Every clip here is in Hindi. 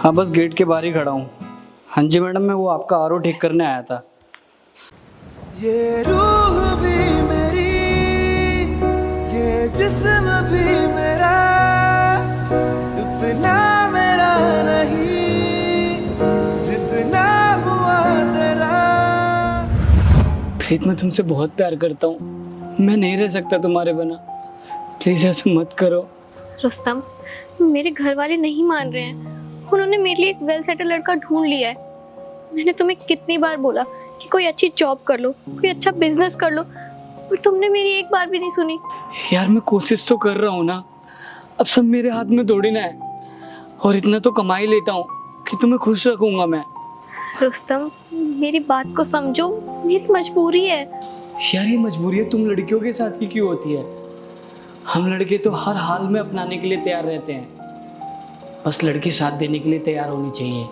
हाँ बस गेट के बाहर ही खड़ा हूँ। हाँ जी मैडम, मैं वो आपका आरओ ठीक करने आया था। ये रूह भी मेरी, ये जिस्म भी मेरा, उतना मेरा नहीं जितना हुआ तेरा। प्रीत, मैं तुमसे बहुत प्यार करता हूँ, मैं नहीं रह सकता तुम्हारे बिना। प्लीज ऐसे मत करो। रुस्तम, मेरे घर वाले नहीं मान रहे हैं। उन्होंने मेरे लिए एक वेल सेटल लड़का ढूंढ लिया है। मैंने तुम्हें कितनी बार बोला कि कोई अच्छी जॉब कर लो, कोई अच्छा बिजनेस कर लो, पर तुमने मेरी एक बार भी नहीं सुनी। यार मैं कोशिश तो कर रहा हूँ ना, अब सब मेरे हाथ में थोड़ी ना है। और इतना तो कमा ही लेता हूँ कि तुम्हें खुश रखूंगा मैं। रुस्तम, मेरी बात को समझो, मेरी मजबूरी है। यार ये मजबूरी तुम लड़कियों के साथ ही क्यों होती है? हम लड़के तो हर हाल में अपनाने के लिए तैयार रहते हैं, बस लड़की साथ देने के लिए तैयार होनी चाहिए।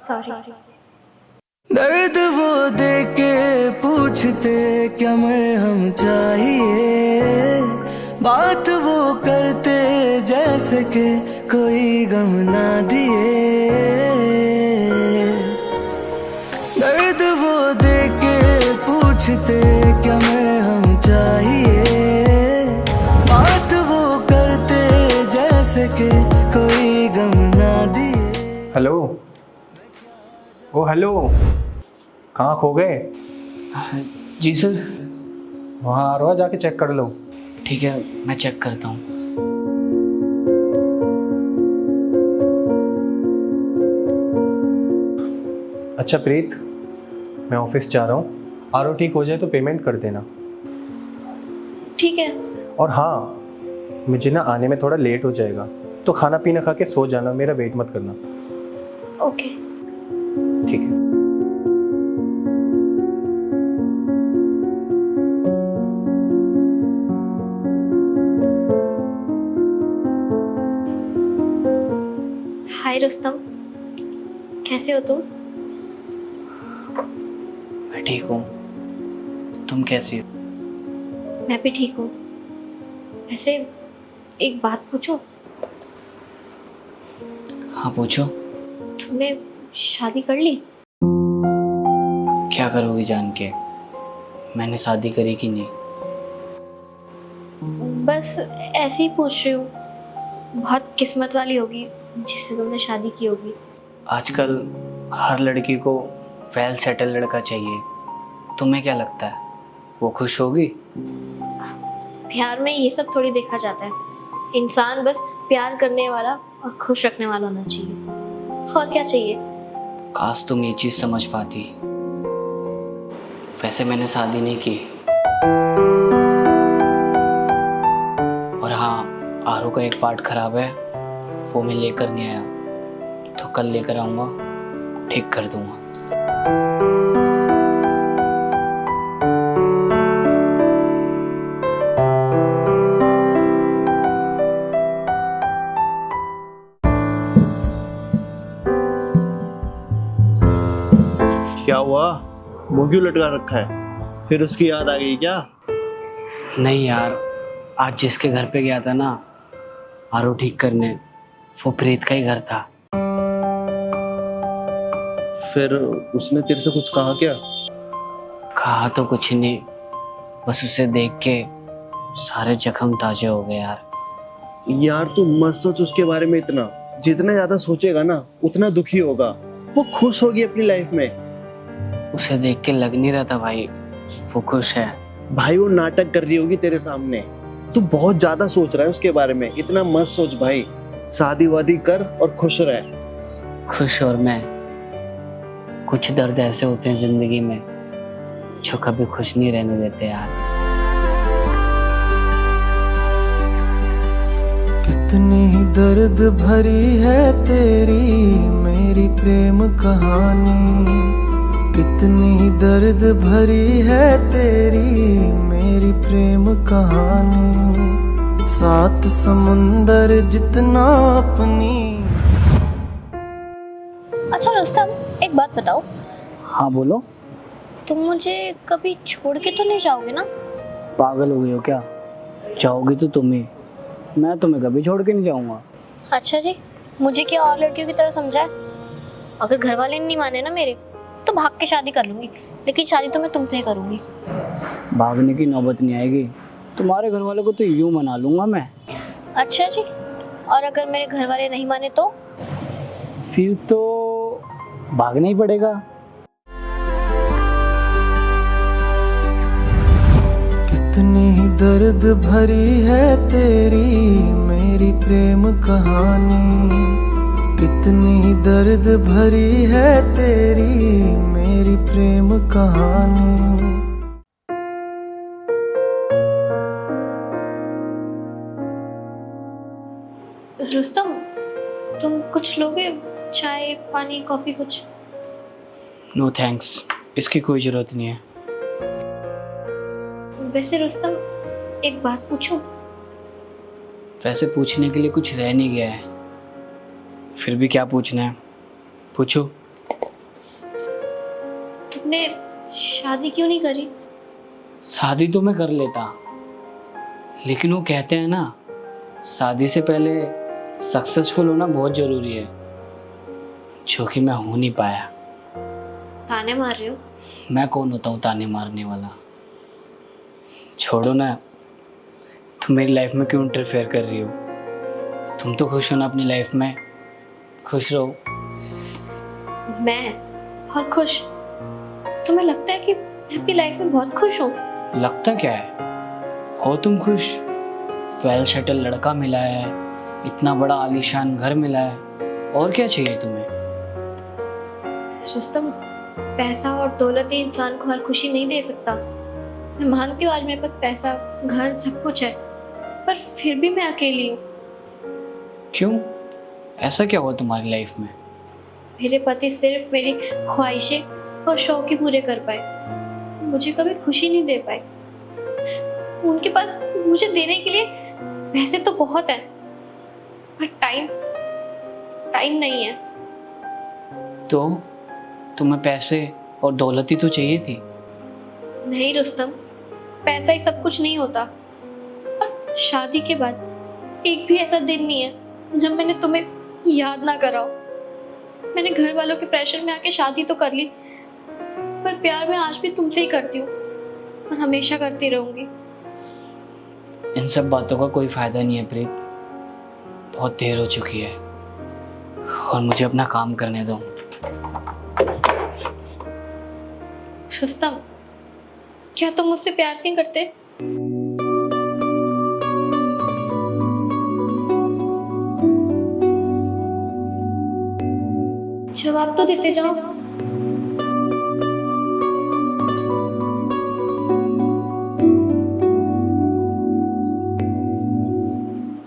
सॉरी। दर्द वो दे के पूछते क्या मरहम चाहिए, बात वो करते जैसे कि कोई गम ना दिए। दर्द वो दे के पूछते क्या मरहम चाहिए, बात वो करते जैसे कि कोई गम ना दिए। हेलो, ओ हेलो, कहाँ खो गए? जी सर। वहाँ आ रहा है, जाके चेक कर लो। ठीक है, मैं चेक करता हूँ। अच्छा प्रीत, मैं ऑफिस जा रहा हूँ, आरओ ठीक हो जाए तो पेमेंट कर देना। ठीक है। और हाँ, मुझे ना आने में थोड़ा लेट हो जाएगा, तो खाना पीना खा के सो जाना, मेरा वेट मत करना। ओके। ठीक है। हाय रुस्तम, कैसे हो तुम? मैं ठीक हूँ, तुम कैसी हो? मैं भी ठीक हूँ। वैसे एक बात पूछूं? हाँ पूछो। तुमने शादी कर ली? क्या करोगी जान के? मैंने शादी करी कि नहीं? बस ऐसे ही पूछ रही हूँ। बहुत किस्मत वाली होगी जिससे तुमने शादी की होगी। आजकल हर लड़की को वेल सेटल लड़का चाहिए। तुम्हें क्या लगता है वो खुश होगी? प्यार में ये सब थोड़ी देखा जाता है। इंसान बस प्यार करने वाला और खुश रखने वाला होना चाहिए। और क्या चाहिए? काश तुम ये चीज समझ पाती। वैसे मैंने शादी नहीं की। और हाँ, आरू का एक पार्ट खराब है, वो मैं लेकर नहीं आया, तो कल लेकर आऊंगा, ठीक कर दूंगा। क्या हुआ? मुंह क्यों लटका रखा है? फिर उसकी याद आ गई क्या? नहीं यार, आज जिसके घर पे गया था ना आरू ठीक करने, वो प्रीत का ही घर था। फिर उसने तेरे से कुछ कहा क्या? कहा तो कुछ नहीं, बस उसे देख के सारे जख्म ताजे हो गए यार। यार तू मत सोच उसके बारे में इतना। जितना ज्यादा सोचेगा ना उतना दुखी होगा। वो खुश होगी अपनी लाइफ में। उसे देख के लग नहीं रहा था भाई वो खुश है। भाई वो नाटक कर रही होगी तेरे सामने। तू बहुत ज्यादा सोच रहा है उसके बारे में। इतना मत सोच भाई। शादी वादी कर और खुश रह। खुश और मैं, कुछ दर्द ऐसे होते हैं जिंदगी में जो कभी खुश नहीं रहने देते यार। कितनी दर्द भरी है तेरी मेरी प्रेम कहानी, कितनी दर्द भरी है तेरी मेरी प्रेम कहानी, सात समुंदर जितना अपनी। अच्छा रुस्तम, एक बात बताओ। हाँ बोलो। तुम मुझे कभी छोड़ के तो नहीं जाओगे ना? पागल हो गई हो क्या? चाहोगी तो तुम ही, मैं तुम्हें कभी छोड़ के नहीं जाऊंगा। अच्छा जी, मुझे क्या और लड़कियों की तरह समझा है? अगर घर वाले नहीं माने ना मेरे, तो भाग के शादी कर लूंगी, लेकिन शादी तो मैं तुमसे ही करूंगी। भागने की नौबत नहीं आएगी, तुम्हारे घर वालों को तो यूं मना लूंगा मैं। अच्छा जी, और अगर मेरे घर वाले नहीं माने तो? फिर तो भागना ही पड़ेगा। कितनी दर्द भरी है तेरी मेरी प्रेम कहानी, कितनी दर्द भरी है तेरी मेरी प्रेम कहानी। रुस्तम, तुम कुछ लोगे? चाय, पानी, कॉफी कुछ? नो थैंक्स, इसकी कोई ज़रूरत नहीं है। वैसे रुस्तम, एक बात पूछूं? वैसे पूछने के लिए कुछ रह नहीं गया है, फिर भी क्या पूछना है, पूछो। तुमने शादी क्यों नहीं करी? शादी तो मैं कर लेता, लेकिन वो कहते हैं ना, शादी से पहले सक्सेसफुल होना बहुत ज़रूरी है, जो कि मैं हो नहीं पाया। ताने मार रहे हो? मैं कौन होता हूँ ताने मारने वाला? छोड़ो ना, तुम मेरी लाइफ में क्यों इंटरफेयर कर रही हो? तुम तो खुश हो ना अपनी लाइफ में, खुश रहो। मैं और खुश? तुम्हें लगता है कि मैं अपनी लाइफ में बहुत खुश हूँ? लगता क्या है, हो तुम खुश। वेल सेटल लड़का मिला है, इतना बड़ा आलीशान घर मिला है, और क्या चाहिए तुम्हें? रुस्तम, पैसा और दौलत ही इंसान को हर खुशी नहीं दे सकता। मैं मानती हूँ आज मेरे पास पैसा, घर, सब कुछ है, पर फिर भी मैं अकेली हूँ। क्यों, ऐसा क्या हुआ तुम्हारी लाइफ में? मेरे पति सिर्फ मेरी ख्वाहिशें और शौक ही पूरे कर पाए, मुझे कभी खुशी नहीं दे पाए। उनके पास मुझे देने के लिए पैसे तो बहुत हैं, पर टाइम नहीं है। तो तुम्हें पैसे और दौलत ही तो चाहिए थी। नहीं रुस्तम, पैसा ही सब कुछ नहीं होता। और शादी के बाद एक भी ऐसा दिन नहीं है जब मैंने तुम्हें याद ना करा हो। मैंने घर वालों के प्रेशर में आके शादी तो कर ली, पर प्यार मैं आज भी तुमसे ही करती हूँ और हमेशा करती रहूंगी। इन सब बातों का कोई फायदा नहीं है प्रीत, बहुत देर हो चुकी है और मुझे अपना काम करने दो। रुस्तम, क्या तुम मुझसे प्यार नहीं करते? जवाब तो देते जाओ।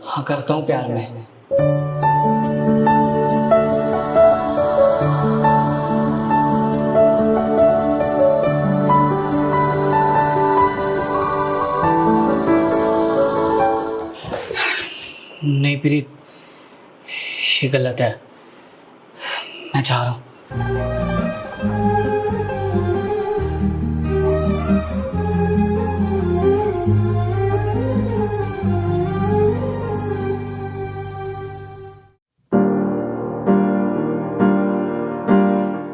हाँ, करता हूँ प्यार में। नहीं प्रीत, ये गलत है, मैं चाह रहा हूँ।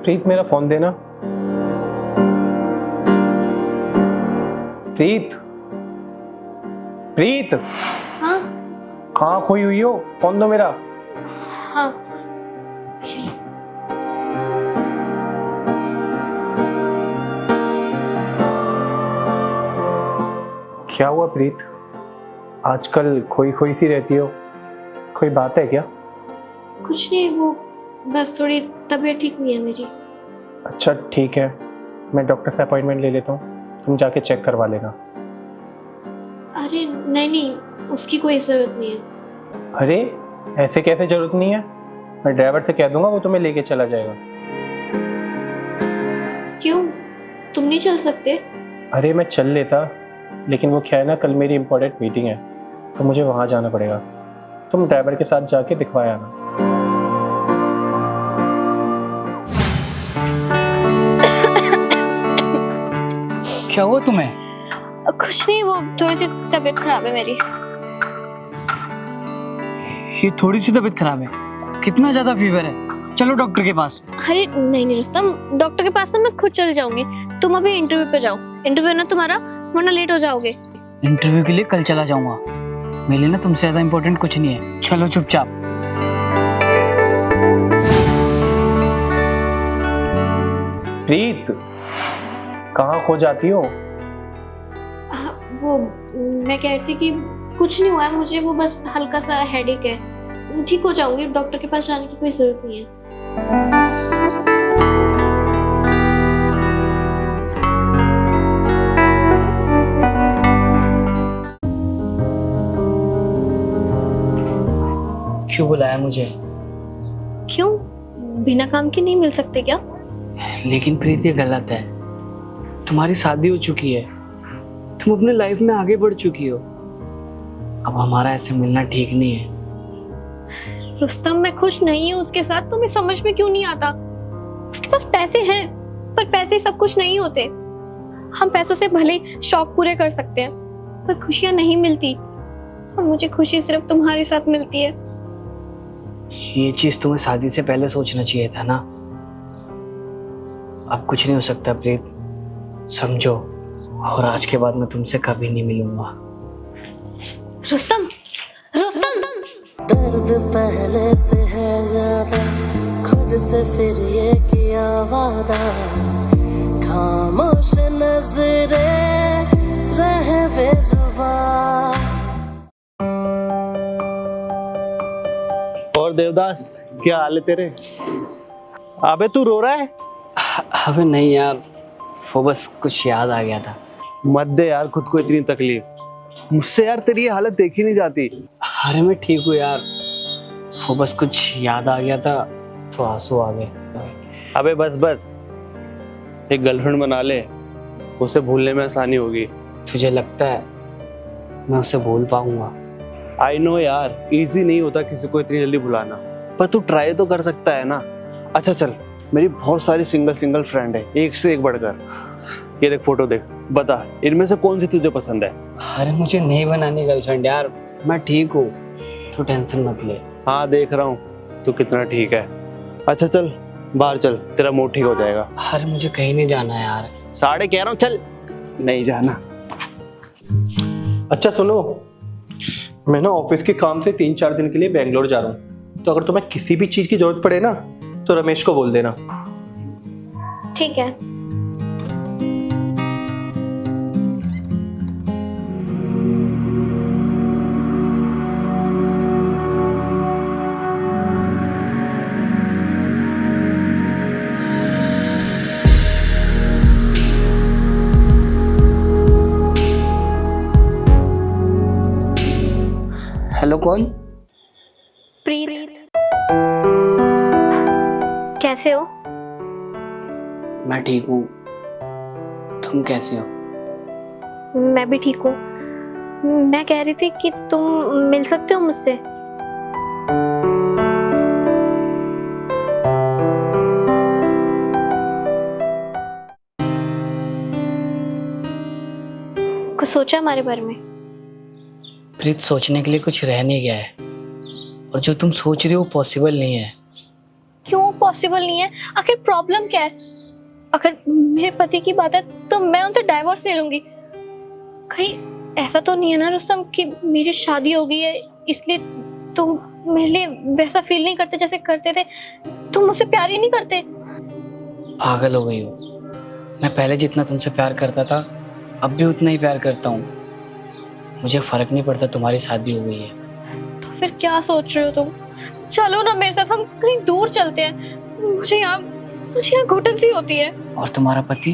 प्रीत, मेरा फोन देना। प्रीत, प्रीत, हाँ कहाँ खोई हुई हो? फोन दो मेरा। हाँ। क्या हुआ प्रीत, आजकल खोई खोई सी रहती हो, कोई बात है क्या? कुछ नहीं, वो बस थोड़ी तबीयत ठीक नहीं है मेरी। अच्छा ठीक है, मैं डॉक्टर से अपॉइंटमेंट ले लेता हूँ, तुम जाके चेक करवा लेना। अरे नहीं, उसकी कोई जरूरत नहीं है। अरे ऐसे कैसे जरूरत नहीं है? मैं ड्राइवर से कह दूंगा, वो तुम्हें लेके चला जाएगा। क्यों, तुम नहीं चल सकते? अरे मैं चल लेता, लेकिन वो क्या है ना, कल मेरी इंपॉर्टेंट मीटिंग है तो मुझे वहाँ जाना पड़ेगा। तुम ड्राइवर के साथ जाके दिखवाया आना। क्या हुआ तुम्हें? कुछ नहीं, वो थोड़ी सी तबीयत खराब है मेरी। ये थोड़ी सी तबीयत खराब है? कितना ज्यादा फीवर है, चलो डॉक्टर के पास। अरे नहीं नहीं रुस्तम, डॉक्टर के पास ना मैं खुद चले जाऊंगी। तुम अभी इंटरव्यू पे जाओ, इंटरव्यू ना तुम्हारा, वरना लेट हो जाओगे। इंटरव्यू के लिए कल चला जाऊंगा, मेरे लिए ना तुमसे ज्यादा इम्पोर्टेंट कुछ नहीं है, चलो चुपचाप। प्रीत, कहाँ खो जाती हो? वो मैं कह रही थी कि कुछ नहीं हुआ है मुझे, वो बस हल्का सा हेडेक है, ठीक हो जाऊंगी। डॉक्टर के पास जाने की कोई जरूरत नहीं है। क्यों बुलाया मुझे? क्यों, बिना काम के नहीं मिल सकते क्या? लेकिन प्रीत ये गलत है, तुम्हारी शादी हो चुकी है, तुम अपने लाइफ में आगे बढ़ चुकी हो, अब हमारा ऐसे मिलना ठीक नहीं है। रुस्तम मैं खुश नहीं हूँ उसके साथ, तुम्हें समझ में क्यों नहीं आता? उसके पास पैसे हैं, पर पैसे सब कुछ नहीं होते। हम पैसों से भले शौक पूरे कर सकते हैं, पर खुशियां नहीं मिलती, और मुझे खुशी सिर्फ तुम्हारे साथ मिलती है। ये चीज तुम्हें शादी से पहले सोचना चाहिए था ना। अब कुछ नहीं हो सकता प्रीत, समझो, और आज के बाद मैं तुमसे कभी नहीं मिलूंगा। रुस्तम, रुस्तम, दर्द पहले से है ज्यादा, खुद से फिर ये किया वादा, खामोश नजरे रहे बेजुबान। और देवदास, क्या हाल है तेरे? अबे तू रो रहा है? अबे नहीं यार, वो बस कुछ याद आ गया था। मत दे यार खुद को इतनी तकलीफ, मुझसे यार तेरी ये हालत देखी नहीं जाती। अरे मैं ठीक हूँ यार, वो बस कुछ याद आ गया था तो आंसू आ गए। अबे बस बस, एक गर्लफ्रेंड बना ले, उसे भूलने में आसानी होगी। तुझे लगता है मैं उसे भूल पाऊंगा? आई नो यार, इजी नहीं होता किसी को इतनी जल्दी भुलाना, पर तू ट्राई तो कर सकता है ना। अच्छा चल, मेरी बहुत सारी सिंगल फ्रेंड है, एक से एक बढ़कर। ये देख फोटो देख, बता इनमें से कौन सी तुझे पसंद है? अरे मुझे नहीं बनानी गर्लफ्रेंड यार, मैं ठीक हूँ, तू टेंशन मत ले। हाँ देख रहा हूँ तू कितना ठीक है। अच्छा चल बाहर चल, तेरा मूड ठीक हो जाएगा। अरे मुझे कहीं नहीं जाना यार। साढ़े कह रहा हूँ, चल। नहीं जाना। अच्छा सुनो, मैं ना ऑफिस के काम से 3-4 दिन के लिए बेंगलोर जा रहा हूँ, तो अगर तुम्हें किसी भी चीज की जरूरत पड़े ना तो रमेश को बोल देना। ठीक है। हेलो कौन? प्रीत, कैसे हो? मैं ठीक हूँ, तुम कैसे हो? मैं भी ठीक हूँ। मैं कह रही थी कि तुम मिल सकते हो मुझसे? कुछ सोचा हमारे बारे में? प्रीत सोचने के लिए कुछ रह नहीं गया है, और जो तुम सोच रही हो पॉसिबल नहीं है। क्यों पॉसिबल नहीं है? आखिर प्रॉब्लम क्या है? अगर मेरे पति की बात है तो मैं उनसे डाइवोर्स ले लूंगी। कहीं ऐसा तो नहीं है ना रुस्तम कि मेरी शादी हो गई है इसलिए तुम मेरे लिए वैसा फील नहीं करते जैसे करते थे? तुम मुझसे प्यार ही नहीं करते? पागल हो गई हो, मैं पहले जितना तुमसे प्यार करता था अब भी उतना ही प्यार करता हूँ। मुझे फर्क नहीं पड़ता तुम्हारी शादी हो गई है। तो फिर क्या सोच रहे हो तुम? चलो ना मेरे साथ, हम कहीं दूर चलते हैं। मुझे यहाँ घुटन सी होती है। और तुम्हारा पति?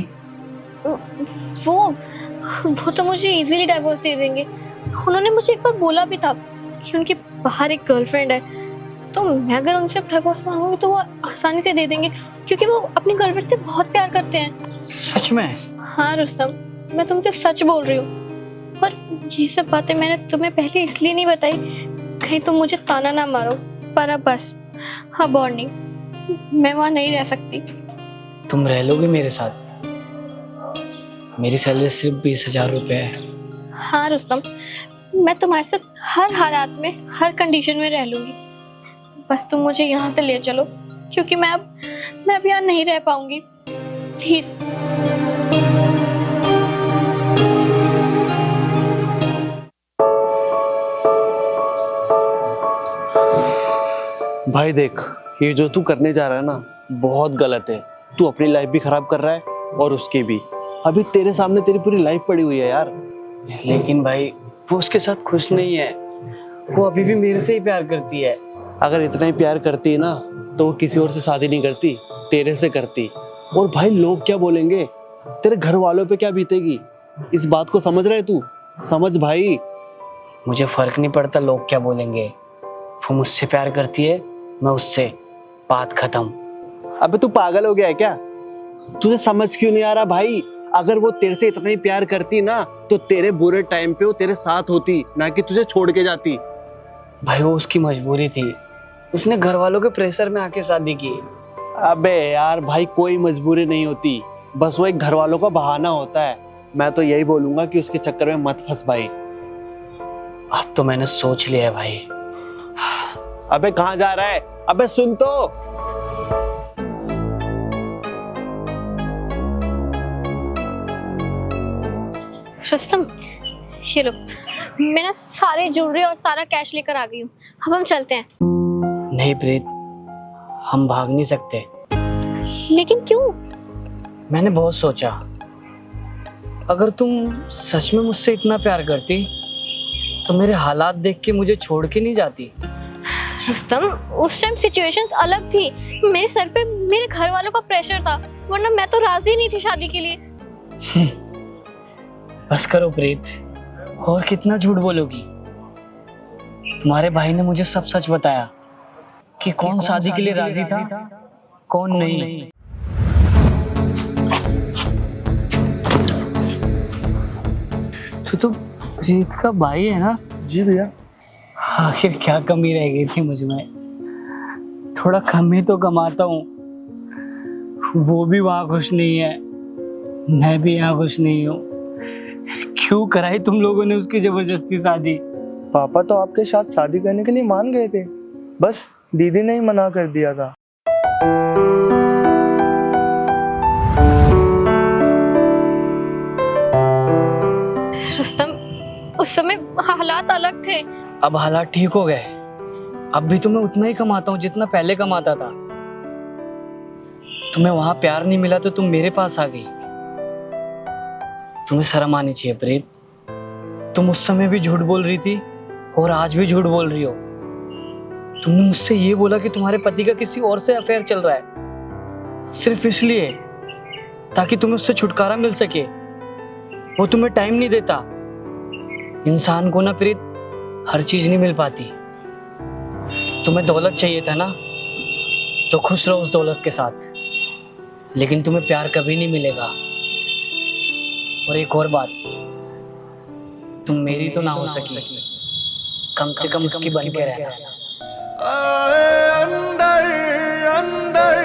वो तो मुझे इजीली डाइवोर्स दे देंगे। उन्होंने मुझे एक बार बोला भी था कि उनके बाहर एक गर्लफ्रेंड है, तो मैं अगर उनसे डाइवोर्स मांगूंगी तो वो आसानी से दे देंगे, क्योंकि वो अपनी गर्लफ्रेंड से बहुत प्यार करते हैं। सच में? हाँ रुस्तम, मैं तुमसे सच बोल रही हूँ। पर ये सब बातें मैंने तुम्हें पहले इसलिए नहीं बताई कहीं तुम मुझे ताना ना मारो। पर अब बस, अब और नहीं, मैं वहाँ नहीं रह सकती। तुम रह लोगे मेरे साथ? मेरी सैलरी सिर्फ 20,000 रुपये है। हाँ रुस्तम, मैं तुम्हारे साथ हर हालात में, हर कंडीशन में रह लूंगी। बस तुम मुझे यहाँ से ले चलो, क्योंकि मैं अब यहाँ नहीं रह पाऊंगी। प्लीज। भाई देख, ये जो तू करने जा रहा है ना, बहुत गलत है। तू अपनी लाइफ भी खराब कर रहा है और उसकी भी। अभी तेरे सामने तेरी पूरी लाइफ पड़ी हुई है यार। लेकिन भाई वो उसके साथ खुश नहीं है, वो अभी भी मेरे से ही प्यार करती है। अगर इतना ही प्यार करती है ना तो वो किसी और से शादी नहीं करती, तेरे से करती। और भाई लोग क्या बोलेंगे, तेरे घर वालों पे क्या बीतेगी, इस बात को समझ रहे तू? समझ भाई। मुझे फर्क नहीं पड़ता लोग क्या बोलेंगे, वो मुझसे प्यार करती है, मैं उससे। बात खत्म। अबे तू पागल हो गया है क्या? तुझे समझ क्यों नहीं आ रहा भाई? अगर वो तेरे से इतना ही प्यार करती ना तो तेरे बुरे टाइम पे वो तेरे साथ होती, ना कि तुझे छोड़ के जाती। भाई वो उसकी मजबूरी थी, उसने घर वालों के प्रेशर में आके शादी की। अबे यार भाई, कोई मजबूरी नहीं होती, बस वो एक घर वालों का बहाना होता है। मैं तो यही बोलूंगा कि उसके चक्कर में मत फंस भाई। अब तो मैंने सोच लिया है भाई। अबे कहाँ जा रहा है? अबे सुन तो। रुस्तम, ये लो, मैं ना सारे ज्वेलरी और सारा कैश लेकर आ गई हूँ। अब हम चलते हैं। नहीं प्रीत, हम भाग नहीं सकते। लेकिन क्यों? मैंने बहुत सोचा, अगर तुम सच में मुझसे इतना प्यार करती तो मेरे हालात देख के मुझे छोड़ के नहीं जाती। रुस्तम, उस टाइम सिचुएशंस अलग थी। मेरे सर पे मेरे घर वालों का प्रेशर था, वरना मैं तो राजी नहीं थी शादी के लिए। बस करो प्रीत, और कितना झूठ बोलोगी? तुम्हारे भाई ने मुझे सब सच बताया कि कौन शादी के लिए राजी था, कौन नहीं। तो प्रीत का भाई है ना? जी भैया। आखिर क्या कमी रह गई थी मुझ में? थोड़ा कम ही तो कमाता हूँ, वो भी वहां खुश नहीं है, मैं भी यहाँ खुश नहीं हूँ। क्यों कराई तुम लोगों ने उसकी जबरदस्ती शादी? पापा तो आपके साथ शादी करने के लिए मान गए थे, बस दीदी ने ही मना कर दिया था। रुस्तम, उस समय हालात अलग थे। अब हालात ठीक हो गए। अब भी तो मैं उतना ही कमाता हूँ जितना पहले कमाता था। तुम्हें वहां प्यार नहीं मिला तो तुम मेरे पास आ गई। तुम्हें शर्म आनी चाहिए प्रीत। तुम उस समय भी झूठ बोल रही थी और आज भी झूठ बोल रही हो। तुमने मुझसे ये बोला कि तुम्हारे पति का किसी और से अफेयर चल रहा है, सिर्फ इसलिए ताकि तुम्हें उससे छुटकारा मिल सके। वो तुम्हें टाइम नहीं देता। इंसान को ना प्रीत हर चीज नहीं मिल पाती। तुम्हें दौलत चाहिए था ना, तो खुश रहो उस दौलत के साथ, लेकिन तुम्हें प्यार कभी नहीं मिलेगा। और एक और बात, तुम मेरी तो ना हो सकी, कम से कम उसकी बन के रहना। अंदर अंदर